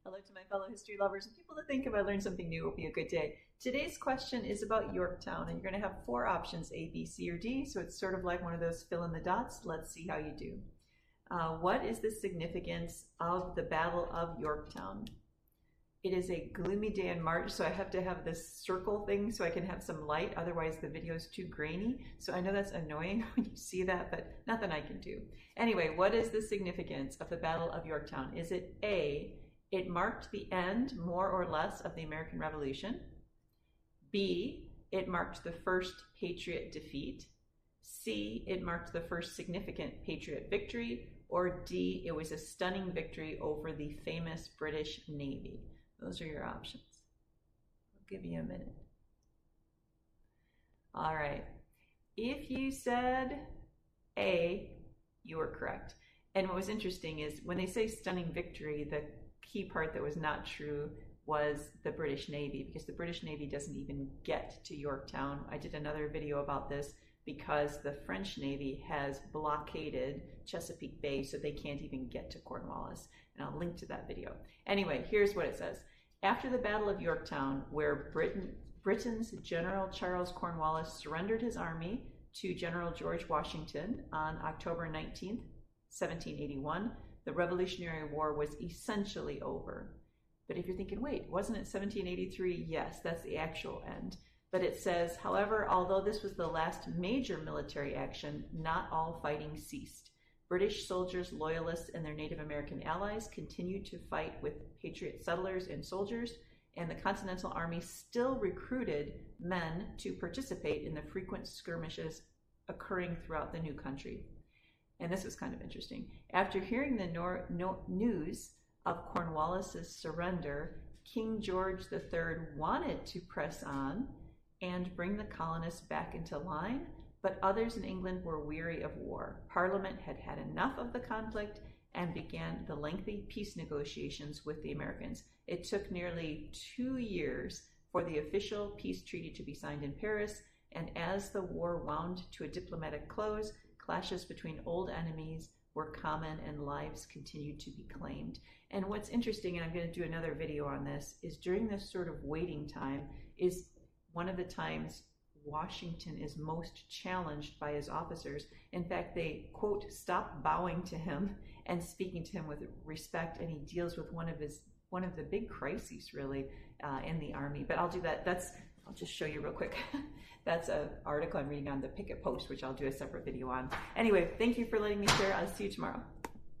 Hello to my fellow history lovers and people that think if I learned something new, it will be a good day. Today's question is about Yorktown, and you're going to have four options, A, B, C, or D, so it's sort of like one of those fill in the dots. Let's see how you do. What is the significance of the Battle of Yorktown? It is a gloomy day in March, so I have to have this circle thing so I can have some light, otherwise the video is too grainy. So I know that's annoying when you see that, but nothing I can do. Anyway, what is the significance of the Battle of Yorktown? Is it A, it marked the end, more or less, of the American Revolution? B, it marked the first Patriot defeat? C, it marked the first significant Patriot victory? Or D, it was a stunning victory over the famous British Navy? Those are your options. I'll give you a minute. All right. If you said A, you were correct. And what was interesting is when they say stunning victory, the key part that was not true was the British Navy, because the British Navy doesn't even get to Yorktown. I did another video about this because the French Navy has blockaded Chesapeake Bay, so they can't even get to Cornwallis. And I'll link to that video. Anyway, here's what it says. After the Battle of Yorktown, where Britain's General Charles Cornwallis surrendered his army to General George Washington on October 19th, 1781, the Revolutionary War was essentially over. But if you're thinking, wait, wasn't it 1783? Yes, that's the actual end. But it says, however, although this was the last major military action, not all fighting ceased. British soldiers, loyalists, and their Native American allies continued to fight with Patriot settlers and soldiers, and the Continental Army still recruited men to participate in the frequent skirmishes occurring throughout the new country. And this was kind of interesting. After hearing the news of Cornwallis's surrender, King George III wanted to press on and bring the colonists back into line, but others in England were weary of war. Parliament had had enough of the conflict and began the lengthy peace negotiations with the Americans. It took nearly 2 years for the official peace treaty to be signed in Paris, and as the war wound to a diplomatic close, clashes between old enemies were common and lives continued to be claimed. And what's interesting, and I'm going to do another video on this, is during this sort of waiting time is one of the times Washington is most challenged by his officers. In fact, they, quote, stop bowing to him and speaking to him with respect, and he deals with one of the big crises, really, in the Army. But I'll do that. I'll just show you real quick. That's an article I'm reading on the Picket Post, which I'll do a separate video on. Anyway, thank you for letting me share. I'll see you tomorrow.